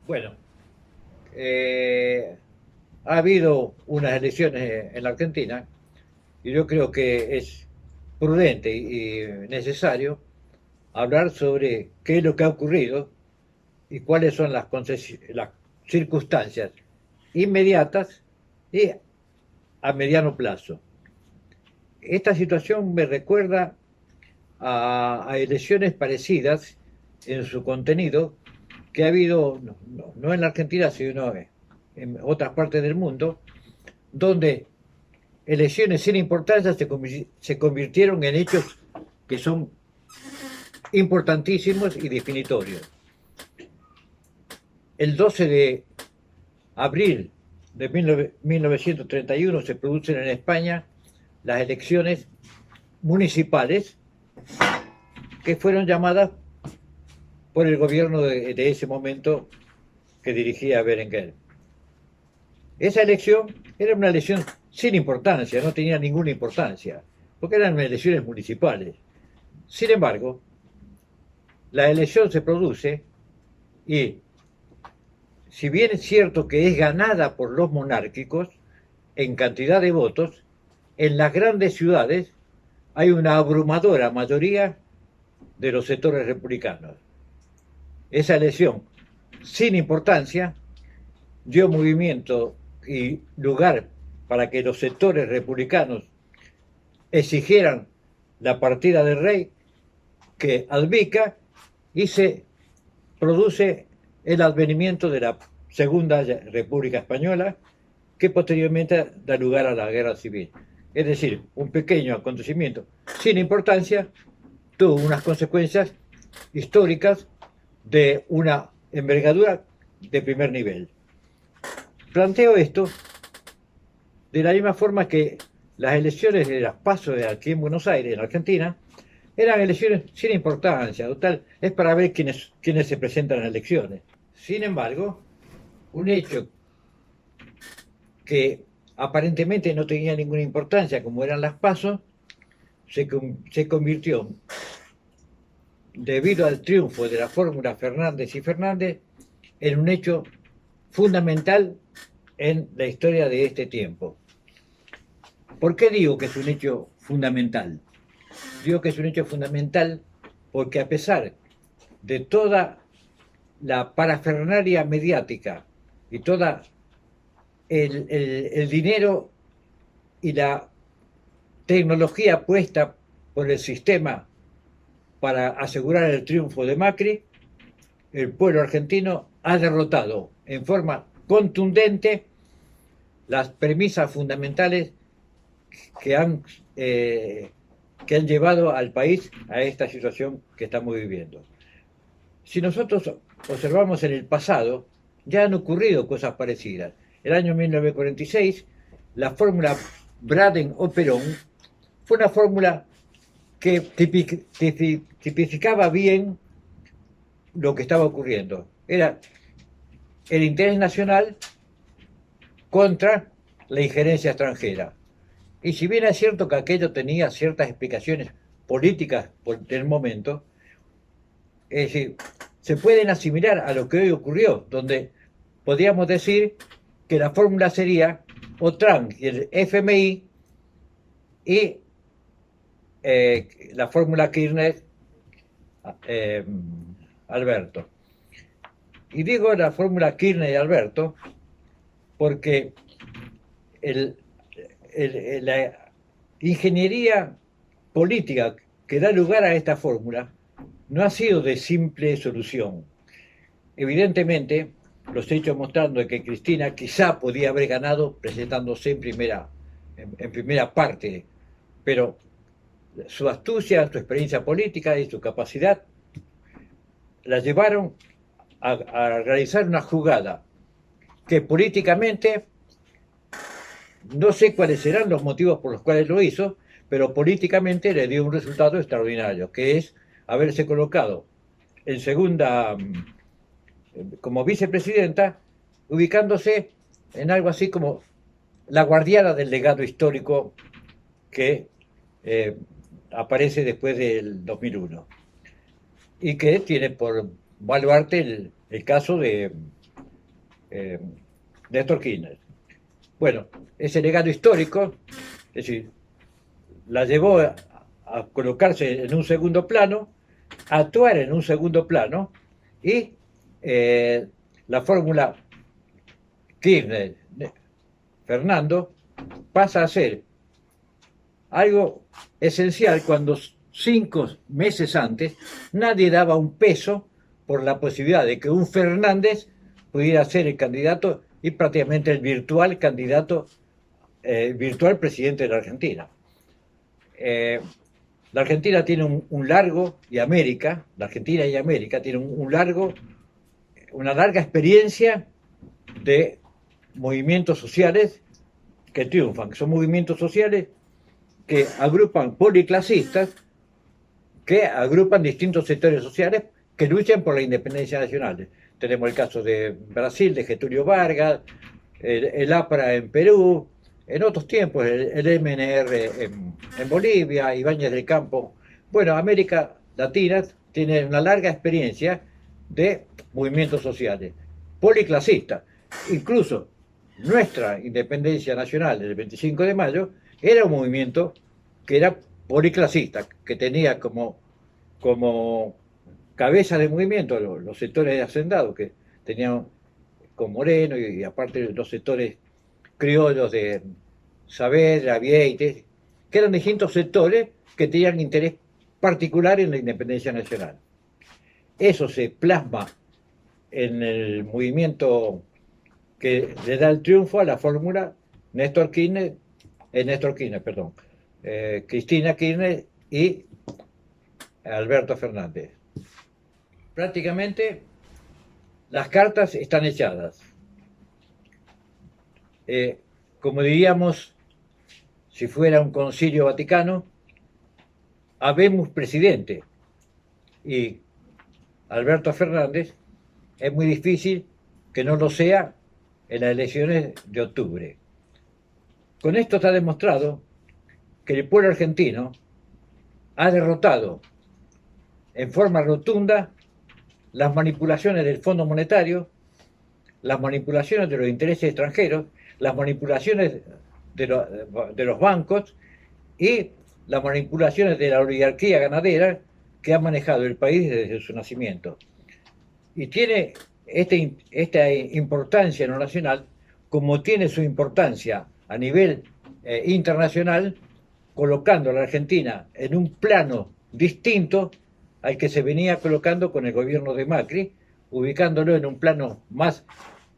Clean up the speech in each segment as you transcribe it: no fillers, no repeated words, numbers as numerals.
Bueno, ha habido unas elecciones en la Argentina y yo creo que es prudente y necesario hablar sobre qué es lo que ha ocurrido y cuáles son las circunstancias inmediatas y a mediano plazo. Esta situación me recuerda a elecciones parecidas en su contenido que ha habido, no en la Argentina, sino en otras partes del mundo, donde elecciones sin importancia se convirtieron en hechos que son importantísimos y definitorios. El 12 de abril de 1931 se producen en España las elecciones municipales que fueron llamadas por el gobierno de ese momento que dirigía Berenguer. Esa elección era una elección sin importancia, no tenía ninguna importancia, porque eran elecciones municipales. Sin embargo, la elección se produce y, si bien es cierto que es ganada por los monárquicos en cantidad de votos, en las grandes ciudades hay una abrumadora mayoría de los sectores republicanos. Esa elección, sin importancia, dio movimiento y lugar para que los sectores republicanos exigieran la partida del rey que abdica y se produce el advenimiento de la Segunda República Española, que posteriormente da lugar a la Guerra Civil. Es decir, un pequeño acontecimiento sin importancia tuvo unas consecuencias históricas de una envergadura de primer nivel. Planteo esto de la misma forma que las elecciones de las PASO de aquí en Buenos Aires, en Argentina, eran elecciones sin importancia, total, es para ver quiénes se presentan en las elecciones. Sin embargo, un hecho que aparentemente no tenía ninguna importancia, como eran las PASO, se convirtió, debido al triunfo de la fórmula Fernández y Fernández, en un hecho fundamental en la historia de este tiempo. ¿Por qué digo que es un hecho fundamental? Digo que es un hecho fundamental porque, a pesar de toda la parafernalia mediática y toda el dinero y la tecnología puesta por el sistema para asegurar el triunfo de Macri, el pueblo argentino ha derrotado en forma contundente las premisas fundamentales que han, que han llevado al país a esta situación que estamos viviendo. Si nosotros observamos en el pasado, ya han ocurrido cosas parecidas. El año 1946, la fórmula Braden-Operon fue una fórmula que tipificaba bien lo que estaba ocurriendo. Era el interés nacional contra la injerencia extranjera. Y si bien es cierto que aquello tenía ciertas explicaciones políticas del momento, es decir, se pueden asimilar a lo que hoy ocurrió, donde podríamos decir que la fórmula sería OTRAN y el FMI y la fórmula Kirchner Alberto. Y digo la fórmula Kirchner y Alberto porque la ingeniería política que da lugar a esta fórmula no ha sido de simple solución. Evidentemente, los hechos mostrando que Cristina quizá podía haber ganado presentándose en primera parte, pero su astucia, su experiencia política y su capacidad la llevaron a realizar una jugada que políticamente, no sé cuáles serán los motivos por los cuales lo hizo, pero políticamente le dio un resultado extraordinario, que es haberse colocado en segunda, como vicepresidenta, ubicándose en algo así como la guardiana del legado histórico que aparece después del 2001 y que tiene por baluarte el caso Néstor Kirchner. Bueno, ese legado histórico, es decir, la llevó a colocarse en un segundo plano, a actuar en un segundo plano, y la fórmula Kirchner-Fernando pasa a ser algo esencial cuando 5 meses antes nadie daba un peso por la posibilidad de que un Fernández pudiera ser el candidato y prácticamente el virtual candidato, virtual presidente de la Argentina. La Argentina tiene un largo, y América, la Argentina y América tienen una larga experiencia de movimientos sociales que triunfan, que son movimientos sociales que agrupan policlasistas, que agrupan distintos sectores sociales que luchan por la independencia nacional. Tenemos el caso de Brasil, de Getúlio Vargas, el APRA en Perú, en otros tiempos el MNR en Bolivia, Ibáñez del Campo. Bueno, América Latina tiene una larga experiencia de movimientos sociales, policlasistas. Incluso nuestra independencia nacional del 25 de mayo era un movimiento que era policlasista, que tenía como cabeza de movimiento los sectores de hacendados, que tenían con Moreno y aparte los sectores criollos de Saavedra, Vieites, que eran distintos sectores que tenían interés particular en la independencia nacional. Eso se plasma en el movimiento que le da el triunfo a la fórmula Cristina Kirchner y Alberto Fernández. Prácticamente las cartas están echadas. Como diríamos, si fuera un concilio vaticano, habemos presidente. Y Alberto Fernández es muy difícil que no lo sea en las elecciones de octubre. Con esto está demostrado que el pueblo argentino ha derrotado en forma rotunda las manipulaciones del Fondo Monetario, las manipulaciones de los intereses extranjeros, las manipulaciones de los bancos y las manipulaciones de la oligarquía ganadera que ha manejado el país desde su nacimiento. Y tiene esta importancia en lo nacional, como tiene su importancia a nivel internacional, colocando a la Argentina en un plano distinto al que se venía colocando con el gobierno de Macri, ubicándolo en un plano más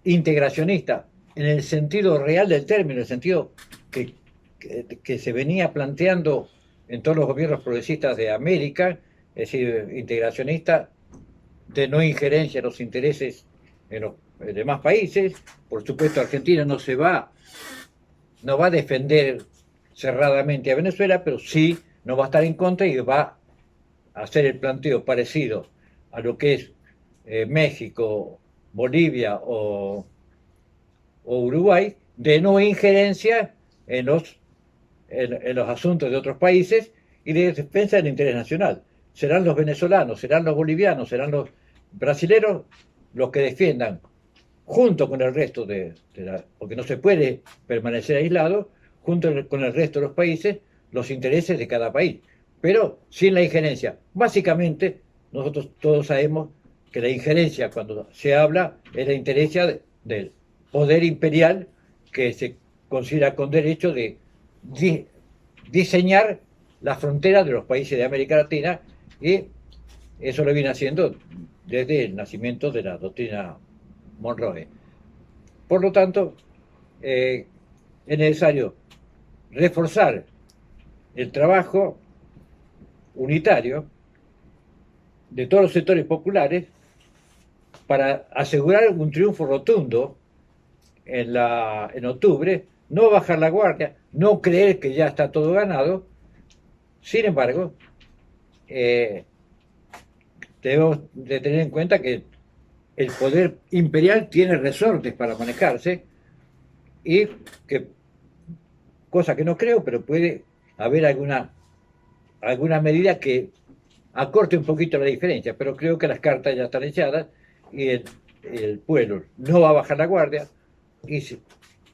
integracionista, en el sentido real del término, el sentido que se venía planteando en todos los gobiernos progresistas de América, es decir, integracionista, de no injerencia en los intereses en los demás países. Por supuesto, Argentina no va a defender cerradamente a Venezuela, pero sí no va a estar en contra y va a hacer el planteo parecido a lo que es México, Bolivia o Uruguay, de no injerencia en los asuntos de otros países y de defensa del interés nacional. Serán los venezolanos, serán los bolivianos, serán los brasileros los que defiendan, junto con el resto porque no se puede permanecer aislado, junto con el resto de los países, los intereses de cada país, pero sin la injerencia. Básicamente, nosotros todos sabemos que la injerencia, cuando se habla, es la injerencia del poder imperial que se considera con derecho de diseñar la frontera de los países de América Latina, y eso lo viene haciendo desde el nacimiento de la doctrina Monroe. Por lo tanto, es necesario reforzar el trabajo unitario de todos los sectores populares para asegurar un triunfo rotundo en octubre, no bajar la guardia, no creer que ya está todo ganado. Sin embargo, debemos de tener en cuenta que el poder imperial tiene resortes para manejarse y que, cosa que no creo, pero puede haber alguna medida que acorte un poquito la diferencia, pero creo que las cartas ya están echadas y el pueblo no va a bajar la guardia y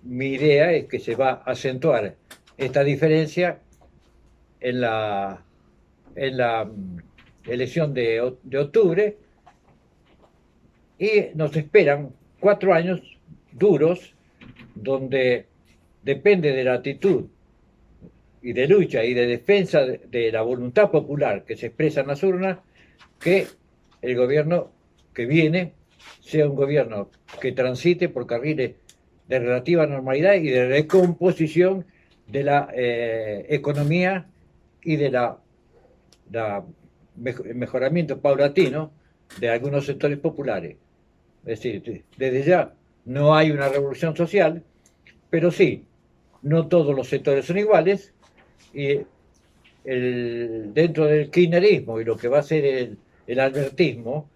mi idea es que se va a acentuar esta diferencia en la elección de octubre y nos esperan 4 años duros donde depende de la actitud y de lucha y de defensa de la voluntad popular que se expresa en las urnas, que el gobierno que viene sea un gobierno que transite por carriles de relativa normalidad y de recomposición de la economía y de mejoramiento paulatino de algunos sectores populares. Es decir, desde ya no hay una revolución social, pero sí, no todos los sectores son iguales y dentro del kirchnerismo y lo que va a ser el albertismo,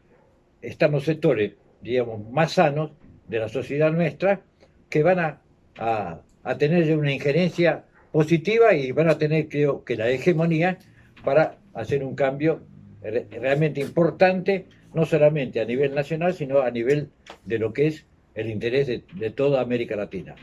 están los sectores, digamos, más sanos de la sociedad nuestra que van a tener una injerencia positiva y van a tener, creo que, la hegemonía para hacer un cambio realmente importante, no solamente a nivel nacional, sino a nivel de lo que es el interés de toda América Latina.